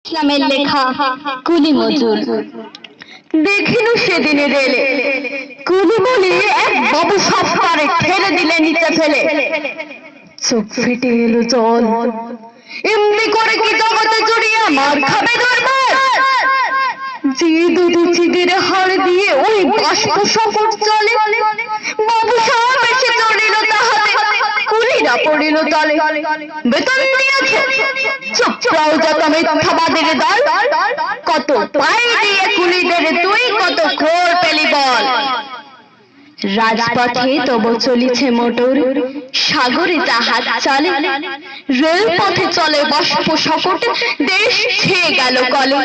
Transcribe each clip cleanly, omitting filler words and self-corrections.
ইসলামের লেখা কুলি মজুর। দেখিল সেদিনে রেলে কুলি বলি এক বাবু সফকারে ঠেলে দিলে নিচে ফেলে, চোখ ফেটে এলো জল। এমনি করে কি জগতে জড়িয়ে মার খাবে দরবার? যে দুধু চিদের হাড় দিয়ে ওই বাষ্প সফর চলে, বাবু সব এসে চড়িল তাহাতে, কুলিরা পড়িল তলে। বেতন দিয়েছে চুপড়াও যত মিথ্যাবাদের দল, কত পাই দিয়ে কুলিদের তুই কত খোর পেলি বল। রাজপথে তবু চলিছে মোটর, সাগরে জাহাজ চলে, রেলপথে চলে বাষ্প সকট, দেশ ছেয়ে গেল কলে।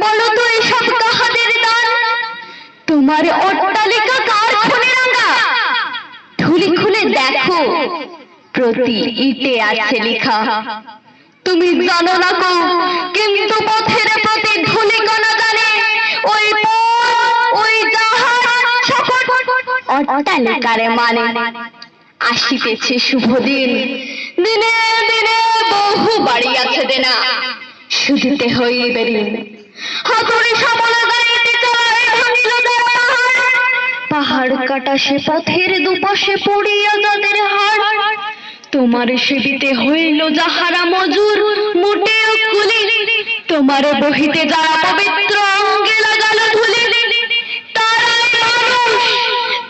বলো তো এসব কাহাদের দান? তোমার অট্টালিকা কার খুনে রাঙা? ধুলি খুলে দেখো প্রতি ইটে আছে লেখা। তুমি জানো না কো কিন্তু পথের প্রতি ধুলি কণা জানে, ওই ওই জাহাজ সকট অট্টালিকারে মানে। আসিতেছে শুভ দিন, দিনে দিনে বহু বাড়ি আছে দেনা, শুধিতে হইবে ঋণ। হাতুড়ি সামলা গাড়িতে চলায় ভাঙিল পাহাড় কাটা সে পথের দুপাশে পড়িয়া যাদের হাড়। তোমার সেবিতে হইল যাহারা মজুর মোটেও কুলি, তোমার বহিতে যারা পবিত্র অঙ্গে লাগালো ধুলি, তারাই মানুষ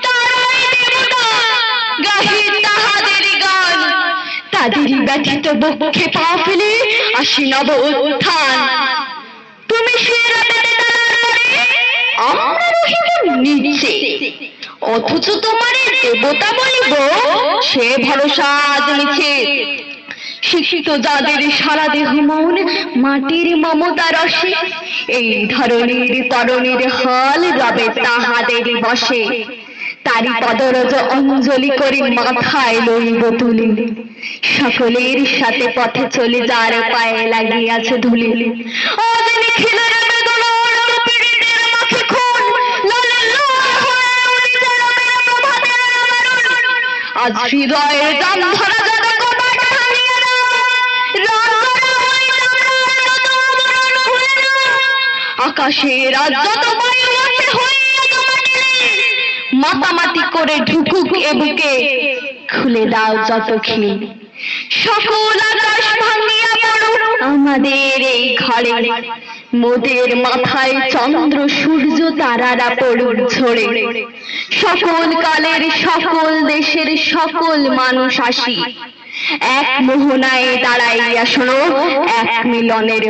তারাই দেবতা, গাহি তাহাদের গান। তাদেরই ব্যথিত বক্ষে পা ফেলে আসি নব উত্থান। তুমি সে রাতে আমরা রহিব নিচে, অথচ তোমার দেবতা বলিব সে ভরসা আজ মিছে। শিক্ষিত যাদের সারা দেহ মন মাটির মমতা রসে, এই ধরনীর তরণীর হল রবে তাহাদেরই বসে। তারি পদরজ অঞ্জলি করি মাথায় লইব তুলি, সকলের সাথে পথে চলে যার পায়ে লাগিয়াছে ধুলি। আজ নিখিলের আজ হৃদয়ে দাম ধরা যাবে কবাট ভাঙিয়া না, আকাশের আজ যত বায়ু আছে হইয়া মাটিলে, মাতামাতি করে ঢুকুক এ বুকে, খুলে দাও যত খিল। সকল আকাশ ভাঙিয়া পড়ুক আমাদের এই ঘরে, মোদের মাথায় চন্দ্র সূর্য তারারা পড়ুক ঝরে। সকল কালের সকল দেশের সকল মানুষ আসি, এক মোহনায় দাঁড়াইয়া শোনো এক মিলনের